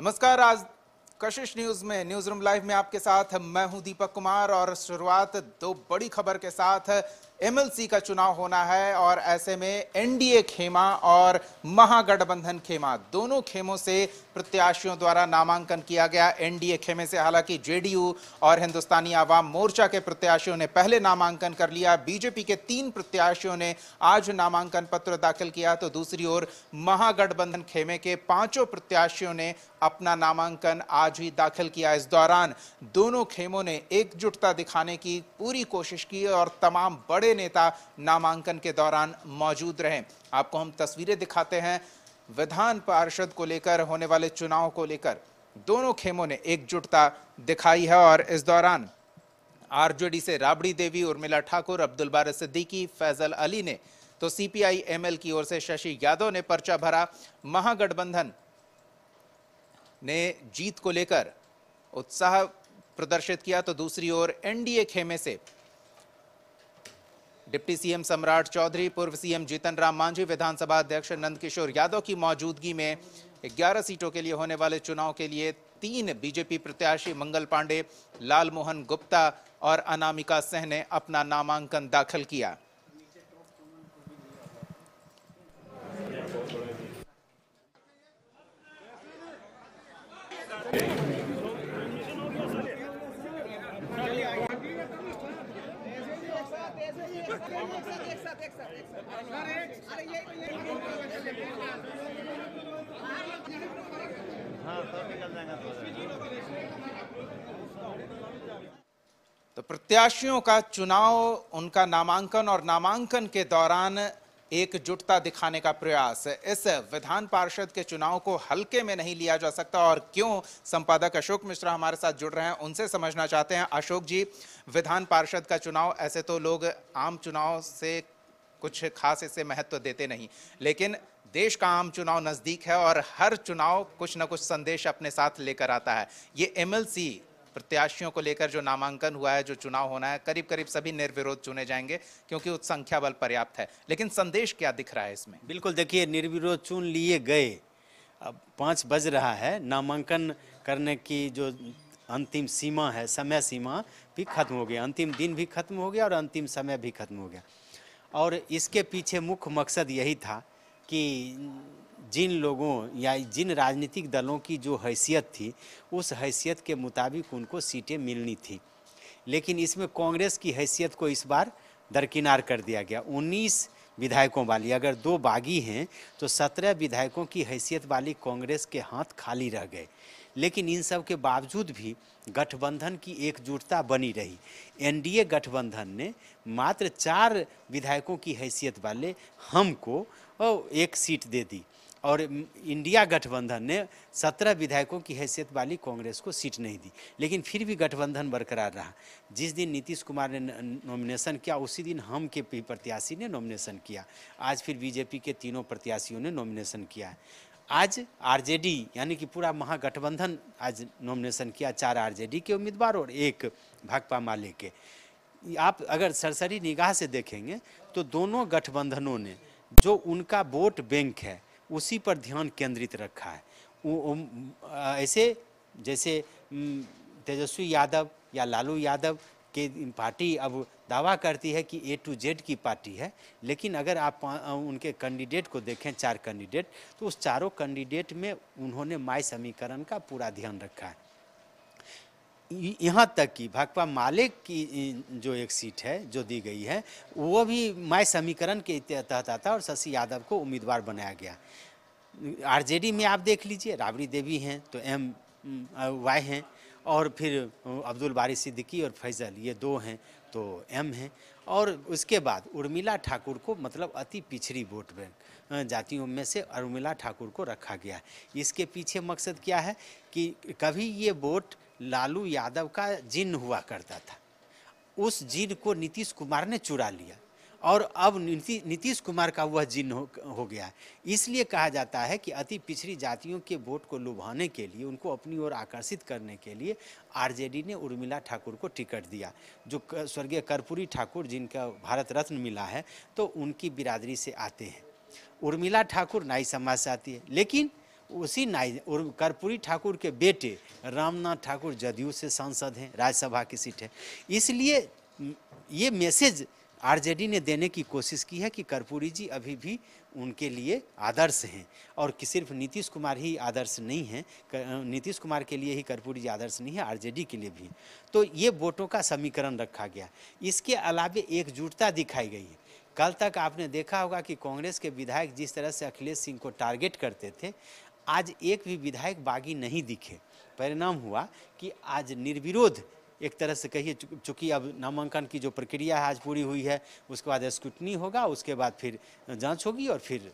नमस्कार। आज कशिश न्यूज में न्यूज रूम लाइव में आपके साथ मैं हूं दीपक कुमार और शुरुआत दो बड़ी खबर के साथ। एमएलसी का चुनाव होना है और ऐसे में एनडीए खेमा और महागठबंधन खेमा दोनों खेमों से प्रत्याशियों द्वारा नामांकन किया गया। एनडीए खेमे से हालांकि जेडीयू और हिंदुस्तानी आवाम मोर्चा के प्रत्याशियों ने पहले नामांकन कर लिया। बीजेपी के 3 प्रत्याशियों ने आज नामांकन पत्र दाखिल किया, तो दूसरी ओर महागठबंधन खेमे के 5 प्रत्याशियों ने अपना नामांकन आज ही दाखिल किया। इस दौरान दोनों खेमों ने एकजुटता दिखाने की पूरी कोशिश की और तमाम बड़े नेता नामांकन के दौरान मौजूद रहे। आपको हम तस्वीरें दिखाते हैं। विधान पार्षद को लेकर होने वाले चुनाव को लेकर दोनों खेमों ने एकजुटता दिखाई है और इस दौरान आरजेडी से राबड़ी देवी, उर्मिला ठाकुर, अब्दुल बारी सिद्दीकी, फैजल अली ने तो सीपीआई एमएल की ओर से शशि यादव ने पर्चा भरा। महागठबंधन ने जीत को लेकर उत्साह प्रदर्शित किया, तो दूसरी ओर एनडीए खेमे से डिप्टी सीएम सम्राट चौधरी, पूर्व सीएम जीतन राम मांझी, विधानसभा अध्यक्ष नंदकिशोर यादव की मौजूदगी में 11 सीटों के लिए होने वाले चुनाव के लिए 3 बीजेपी प्रत्याशी मंगल पांडे, लालमोहन गुप्ता और अनामिका सिंह ने अपना नामांकन दाखिल किया। तो प्रत्याशियों का चुनाव, उनका नामांकन और नामांकन के दौरान एकजुटता दिखाने का प्रयास। इस विधान पार्षद के चुनाव को हल्के में नहीं लिया जा सकता और क्यों, संपादक अशोक मिश्रा हमारे साथ जुड़ रहे हैं, उनसे समझना चाहते हैं। अशोक जी, विधान पार्षद का चुनाव, ऐसे तो लोग आम चुनाव से कुछ खास इससे महत्व देते नहीं, लेकिन देश का आम चुनाव नजदीक है और हर चुनाव कुछ न कुछ संदेश अपने साथ लेकर आता है। ये एमएलसी प्रत्याशियों को लेकर जो नामांकन हुआ है, जो चुनाव होना है, करीब करीब सभी निर्विरोध चुने जाएंगे क्योंकि उस संख्या बल पर्याप्त है, लेकिन संदेश क्या दिख रहा है इसमें? बिल्कुल, देखिए, निर्विरोध चुन लिए गए। अब 5 बज रहा है, नामांकन करने की जो अंतिम सीमा है, समय सीमा भी खत्म हो गया, अंतिम दिन भी खत्म हो गया और अंतिम समय भी खत्म हो गया। और इसके पीछे मुख्य मकसद यही था कि जिन लोगों या जिन राजनीतिक दलों की जो हैसियत थी, उस हैसियत के मुताबिक उनको सीटें मिलनी थी। लेकिन इसमें कांग्रेस की हैसियत को इस बार दरकिनार कर दिया गया। 19 विधायकों वाली अगर 2 बागी हैं तो 17 विधायकों की हैसियत वाली कांग्रेस के हाथ खाली रह गए। लेकिन इन सब के बावजूद भी गठबंधन की एकजुटता बनी रही। एनडीए गठबंधन ने मात्र 4 विधायकों की हैसियत वाले हमको 1 सीट दे दी और इंडिया गठबंधन ने 17 विधायकों की हैसियत वाली कांग्रेस को सीट नहीं दी। लेकिन फिर भी गठबंधन बरकरार रहा। जिस दिन नीतीश कुमार ने नॉमिनेशन किया, उसी दिन हम के प्रत्याशी ने नॉमिनेशन किया। आज फिर बीजेपी के 3 प्रत्याशियों ने नॉमिनेशन किया है। आज आरजेडी यानी कि पूरा महागठबंधन आज नॉमिनेशन किया, 4 आरजेडी के उम्मीदवार और 1 भाकपा माले के। आप अगर सरसरी निगाह से देखेंगे तो दोनों गठबंधनों ने जो उनका वोट बैंक है उसी पर ध्यान केंद्रित रखा है। ऐसे जैसे तेजस्वी यादव या लालू यादव के पार्टी अब दावा करती है कि A to Z की पार्टी है, लेकिन अगर आप उनके कैंडिडेट को देखें, 4 कैंडिडेट, तो उस चारों कैंडिडेट में उन्होंने माय समीकरण का पूरा ध्यान रखा है। यहाँ तक कि भाकपा माले की जो 1 सीट है जो दी गई है, वो भी माय समीकरण के तहत आता और शशि यादव को उम्मीदवार बनाया गया। आरजेडी में आप देख लीजिए, राबड़ी देवी हैं तो MY हैं, और फिर अब्दुल बारी सिद्दीकी और फैजल, ये 2 हैं तो M हैं। और उसके बाद उर्मिला ठाकुर को, मतलब अति पिछड़ी वोट बैंक जातियों में से उर्मिला ठाकुर को रखा गया। इसके पीछे मकसद क्या है कि कभी ये वोट लालू यादव का जिन्न हुआ करता था, उस जिन्न को नीतीश कुमार ने चुरा लिया और अब नीतीश कुमार का वह जिन्न हो गया है। इसलिए कहा जाता है कि अति पिछड़ी जातियों के वोट को लुभाने के लिए, उनको अपनी ओर आकर्षित करने के लिए आरजेडी ने उर्मिला ठाकुर को टिकट दिया, जो स्वर्गीय कर्पूरी ठाकुर जिनका भारत रत्न मिला है, तो उनकी बिरादरी से आते हैं। उर्मिला ठाकुर नाई समाज से आती है, लेकिन उसी नाई और कर्पूरी ठाकुर के बेटे रामनाथ ठाकुर जदयू से सांसद हैं, राज्यसभा की सीट है। इसलिए ये मैसेज आरजेडी ने देने की कोशिश की है कि कर्पूरी जी अभी भी उनके लिए आदर्श हैं, और कि सिर्फ नीतीश कुमार ही आदर्श नहीं है, नीतीश कुमार के लिए ही कर्पूरी जी आदर्श नहीं है, आरजेडी के लिए भी। तो ये वोटों का समीकरण रखा गया। इसके अलावे एकजुटता दिखाई गई है। कल तक आपने देखा होगा कि कांग्रेस के विधायक जिस तरह से अखिलेश सिंह को टारगेट करते थे, आज एक भी विधायक बागी नहीं दिखे। परिणाम हुआ कि आज निर्विरोध एक तरह से कहिए, चूँकि अब नामांकन की जो प्रक्रिया है आज पूरी हुई है, उसके बाद स्क्रूटनी होगा, उसके बाद फिर जांच होगी और फिर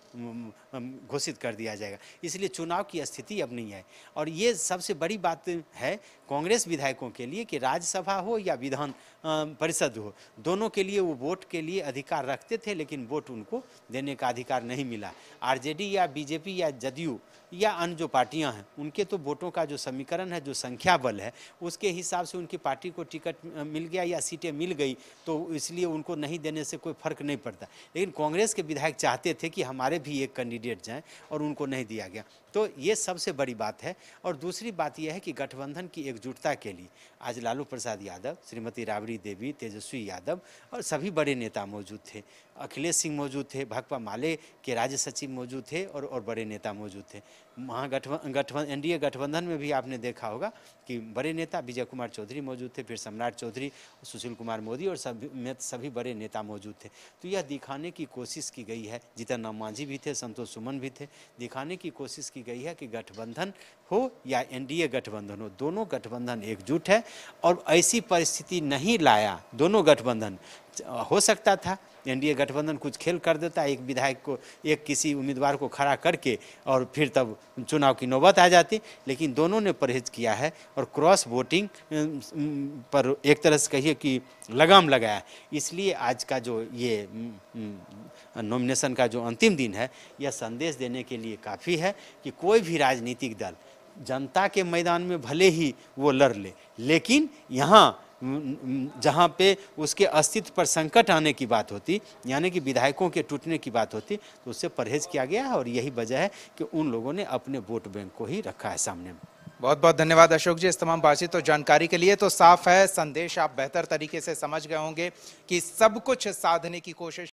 घोषित कर दिया जाएगा। इसलिए चुनाव की स्थिति अब नहीं है। और ये सबसे बड़ी बात है कांग्रेस विधायकों के लिए कि राज्यसभा हो या विधान परिषद हो, दोनों के लिए वो वोट के लिए अधिकार रखते थे, लेकिन वोट उनको देने का अधिकार नहीं मिला। आरजेडी या बीजेपी या जदयू या अन्य जो पार्टियां हैं, उनके तो वोटों का जो समीकरण है, जो संख्या बल है, उसके हिसाब से उनकी पार्टी को टिकट मिल गया या सीटें मिल गई, तो इसलिए उनको नहीं देने से कोई फर्क नहीं पड़ता। लेकिन कांग्रेस के विधायक चाहते थे कि हमारे भी एक कैंडिडेट जाएं, और उनको नहीं दिया गया। तो ये सबसे बड़ी बात है। और दूसरी बात यह है कि गठबंधन की एकजुटता के लिए आज लालू प्रसाद यादव, श्रीमती राबड़ी देवी, तेजस्वी यादव और सभी बड़े नेता मौजूद थे। अखिलेश सिंह मौजूद थे, भाकपा माले के राज्य सचिव मौजूद थे और बड़े नेता मौजूद थे। एनडीए गठबंधन में भी आपने देखा होगा कि बड़े नेता विजय कुमार चौधरी मौजूद थे, फिर सम्राट चौधरी, सुशील कुमार मोदी और सभी बड़े नेता मौजूद थे। तो यह दिखाने की कोशिश की गई है, जीतन राम मांझी भी थे, संतोष सुमन भी थे, दिखाने की कोशिश की गई है कि गठबंधन हो या एनडीए गठबंधन हो, दोनों गठबंधन एकजुट है। और ऐसी परिस्थिति नहीं लाया दोनों गठबंधन। हो सकता था एनडीए गठबंधन कुछ खेल कर देता, एक विधायक को, एक किसी उम्मीदवार को खड़ा करके, और फिर तब चुनाव की नौबत आ जाती, लेकिन दोनों ने परहेज किया है और क्रॉस वोटिंग पर एक तरह से कहिए कि लगाम लगाया। इसलिए आज का जो ये नॉमिनेशन का जो अंतिम दिन है, यह संदेश देने के लिए काफ़ी है कि कोई भी राजनीतिक दल जनता के मैदान में भले ही वो लड़ ले, लेकिन यहाँ जहाँ पे उसके अस्तित्व पर संकट आने की बात होती, यानी कि विधायकों के टूटने की बात होती, तो उससे परहेज किया गया है। और यही वजह है कि उन लोगों ने अपने वोट बैंक को ही रखा है सामने में। बहुत बहुत धन्यवाद अशोक जी इस तमाम बातचीत और जानकारी के लिए। तो साफ है, संदेश आप बेहतर तरीके से समझ गए होंगे कि सब कुछ साधने की कोशिश